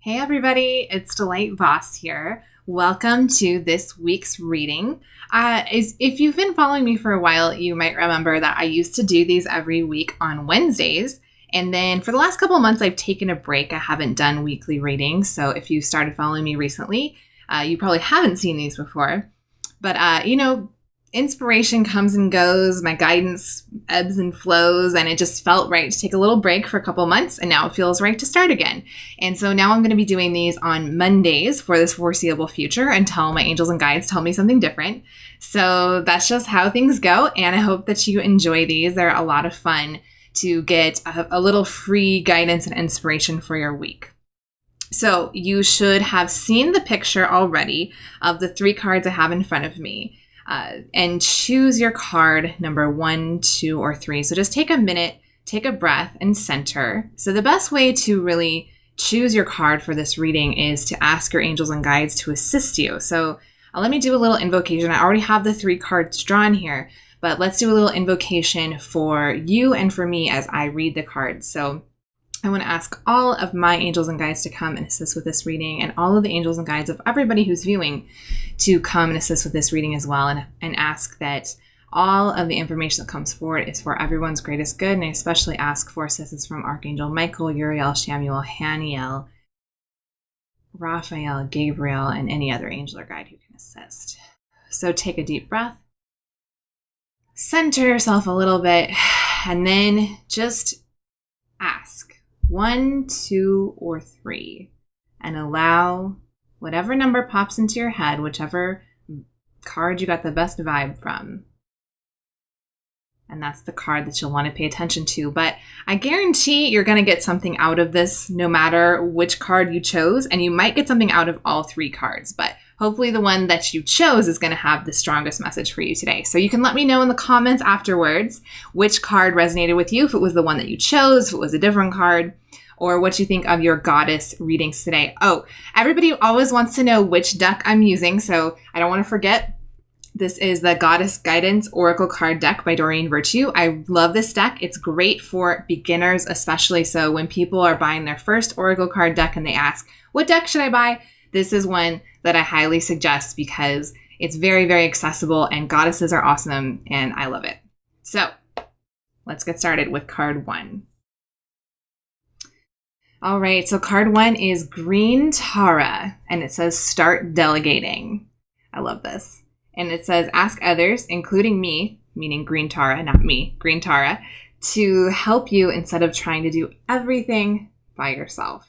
Hey everybody, it's Delight Voss here. Welcome to this week's reading. If you've been following me for a while, you might remember that I used to do these every week on Wednesdays. And then for the last couple of months, I've taken a break. I haven't done weekly readings. So if you started following me recently, you probably haven't seen these before. But, inspiration comes and goes, my guidance ebbs and flows, and it just felt right to take a little break for a couple months, and now it feels right to start again. And so now I'm going to be doing these on Mondays for this foreseeable future until my angels and guides tell me something different. So that's just how things go, and I hope that you enjoy these. They're a lot of fun to get a little free guidance and inspiration for your week. So you should have seen the picture already of the 3 cards I have in front of me. And choose your card number 1, 2, or 3. So just take a minute, take a breath, and center. So the best way to really choose your card for this reading is to ask your angels and guides to assist you. So let me do a little invocation. I already have the 3 cards drawn here, but let's do a little invocation for you and for me as I read the cards. So I want to ask all of my angels and guides to come and assist with this reading, and all of the angels and guides of everybody who's viewing to come and assist with this reading as well, and ask that all of the information that comes forward is for everyone's greatest good. And I especially ask for assistance from Archangel Michael, Uriel, Shamuel, Haniel, Raphael, Gabriel, and any other angel or guide who can assist. So take a deep breath, center yourself a little bit, and then just ask 1, 2, or 3, and allow whatever number pops into your head, whichever card you got the best vibe from. And that's the card that you'll want to pay attention to. But I guarantee you're going to get something out of this no matter which card you chose. And you might get something out of all 3 cards. But hopefully the one that you chose is going to have the strongest message for you today. So you can let me know in the comments afterwards which card resonated with you, if it was the one that you chose, if it was a different card, or what you think of your goddess readings today. Oh, everybody always wants to know which deck I'm using, so I don't want to forget. This is the Goddess Guidance Oracle Card Deck by Doreen Virtue. I love this deck. It's great for beginners, especially so when people are buying their first Oracle card deck and they ask, what deck should I buy? This is one that I highly suggest because it's very, very accessible, and goddesses are awesome, and I love it. So let's get started with card 1. All right, so card 1 is Green Tara, and it says start delegating. I love this. And it says ask others, including me, meaning Green Tara, not me, Green Tara, to help you instead of trying to do everything by yourself.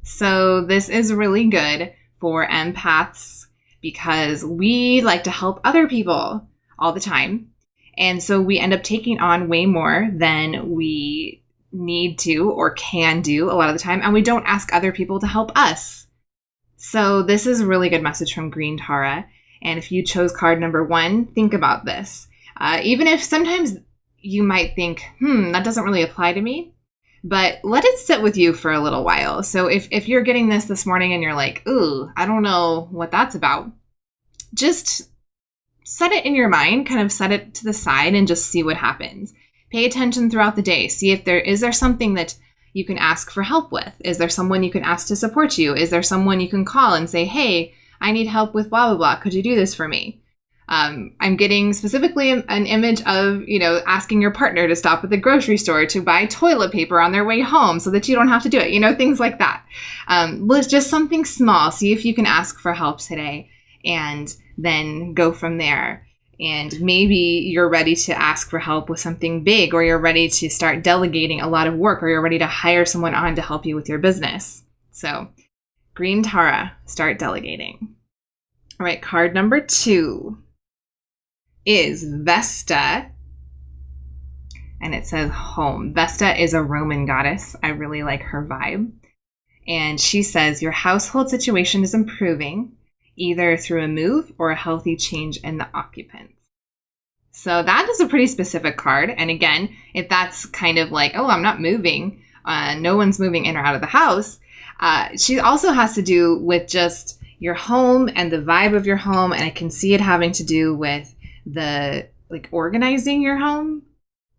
So this is really good for empaths because we like to help other people all the time. And so we end up taking on way more than we need to or can do a lot of the time, and we don't ask other people to help us. So this is a really good message from Green Tara. And if you chose card number 1, think about this. Even if sometimes you might think, that doesn't really apply to me, but let it sit with you for a little while. So if you're getting this morning and you're like, ooh, I don't know what that's about, just set it in your mind, kind of set it to the side and just see what happens. Pay attention throughout the day. See if is there something that you can ask for help with? Is there someone you can ask to support you? Is there someone you can call and say, hey, I need help with blah, blah, blah. Could you do this for me? I'm getting specifically an image of, asking your partner to stop at the grocery store to buy toilet paper on their way home so that you don't have to do it. Things like that. Just something small. See if you can ask for help today and then go from there. And maybe you're ready to ask for help with something big, or you're ready to start delegating a lot of work, or you're ready to hire someone on to help you with your business. So, Green Tara, start delegating. All right, card number 2 is Vesta, and it says home. Vesta is a Roman goddess. I really like her vibe. And she says, your household situation is improving, either through a move or a healthy change in the occupants. So that is a pretty specific card. And again, if that's kind of like, oh, I'm not moving, no one's moving in or out of the house, she also has to do with just your home and the vibe of your home. And I can see it having to do with the organizing your home.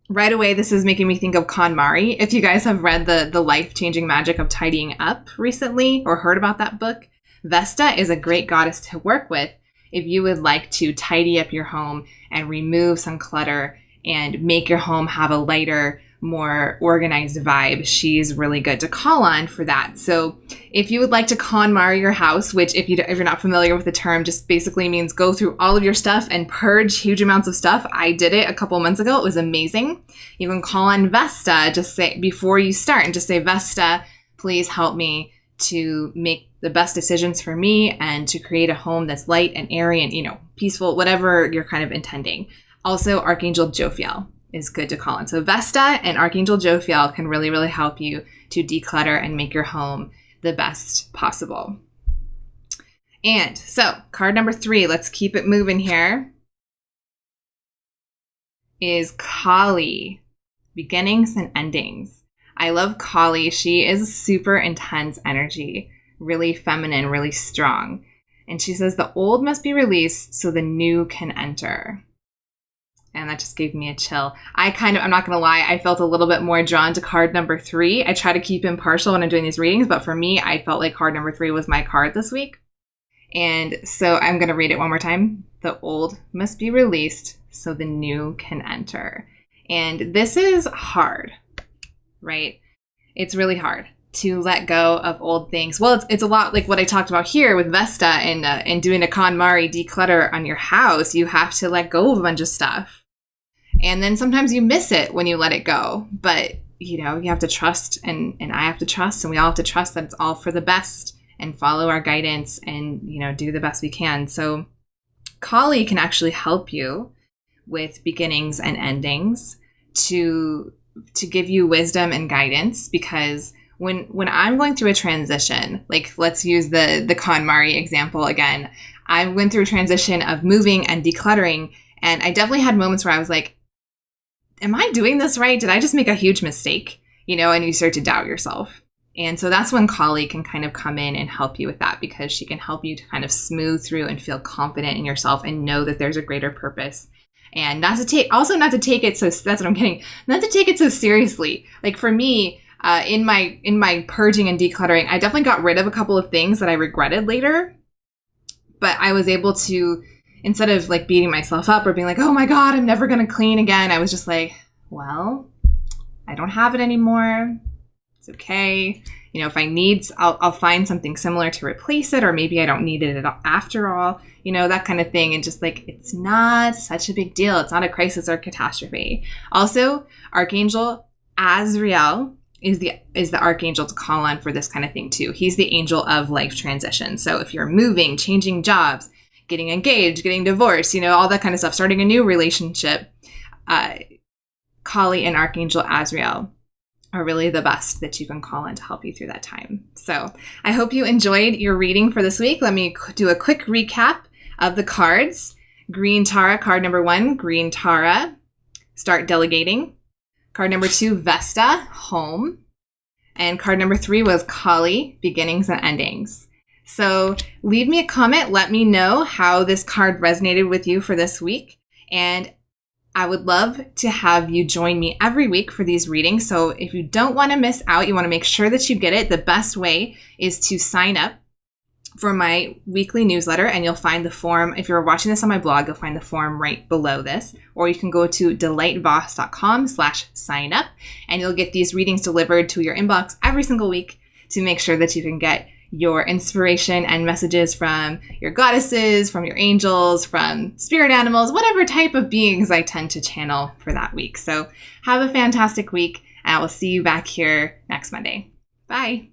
right away, this is making me think of KonMari. If you guys have read the life-changing magic of tidying up recently or heard about that book, Vesta is a great goddess to work with if you would like to tidy up your home and remove some clutter and make your home have a lighter, more organized vibe. She's really good to call on for that. So if you would like to KonMari your house, which if you're not familiar with the term, just basically means go through all of your stuff and purge huge amounts of stuff. I did it a couple months ago. It was amazing. You can call on Vesta, just say before you start and just say, Vesta, please help me to make the best decisions for me and to create a home that's light and airy and, peaceful, whatever you're kind of intending. Also, Archangel Jophiel is good to call in. So Vesta and Archangel Jophiel can really, really help you to declutter and make your home the best possible. And so card number 3, let's keep it moving here, is Kali, beginnings and endings. I love Kali. She is super intense energy, really feminine, really strong. And she says the old must be released so the new can enter. And that just gave me a chill. I'm not going to lie, I felt a little bit more drawn to card number 3. I try to keep impartial when I'm doing these readings, but for me, I felt like card number 3 was my card this week. And so I'm going to read it one more time. The old must be released so the new can enter. And this is hard, right? It's really hard to let go of old things. Well, it's a lot like what I talked about here with Vesta and doing a KonMari declutter on your house. You have to let go of a bunch of stuff. And then sometimes you miss it when you let it go. But, you have to trust and I have to trust and we all have to trust that it's all for the best and follow our guidance and, do the best we can. So Kali can actually help you with beginnings and endings to give you wisdom and guidance, because when I'm going through a transition, like let's use the KonMari example again, I went through a transition of moving and decluttering, and I definitely had moments where I was like, am I doing this right? Did I just make a huge mistake? And you start to doubt yourself. And so that's when Kali can kind of come in and help you with that, because she can help you to kind of smooth through and feel confident in yourself and know that there's a greater purpose. And not to take it so, that's what I'm getting, not to take it so seriously. Like for me, in my purging and decluttering, I definitely got rid of a couple of things that I regretted later, but I was able to, instead of like beating myself up or being like, oh my God, I'm never going to clean again, I was just like, well, I don't have it anymore. It's okay. If I need, I'll find something similar to replace it, or maybe I don't need it after all, that kind of thing. And just like, it's not such a big deal. It's not a crisis or catastrophe. Also, Archangel Azrael is the archangel to call on for this kind of thing too. He's the angel of life transition. So if you're moving, changing jobs, getting engaged, getting divorced, all that kind of stuff, starting a new relationship, Kali and Archangel Azrael are really the best that you can call on to help you through that time. So I hope you enjoyed your reading for this week. Let me do a quick recap of the cards. Green Tara, card number 1, Green Tara, start delegating. Card number 2, Vesta, home. And card number 3 was Kali, beginnings and endings. So leave me a comment. Let me know how this card resonated with you for this week. And I would love to have you join me every week for these readings. So if you don't want to miss out, you want to make sure that you get it, the best way is to sign up for my weekly newsletter, and you'll find the form. If you're watching this on my blog, you'll find the form right below this, or you can go to delightvoss.com/sign up, and you'll get these readings delivered to your inbox every single week to make sure that you can get your inspiration and messages from your goddesses, from your angels, from spirit animals, whatever type of beings I tend to channel for that week. So have a fantastic week, and I will see you back here next Monday. Bye.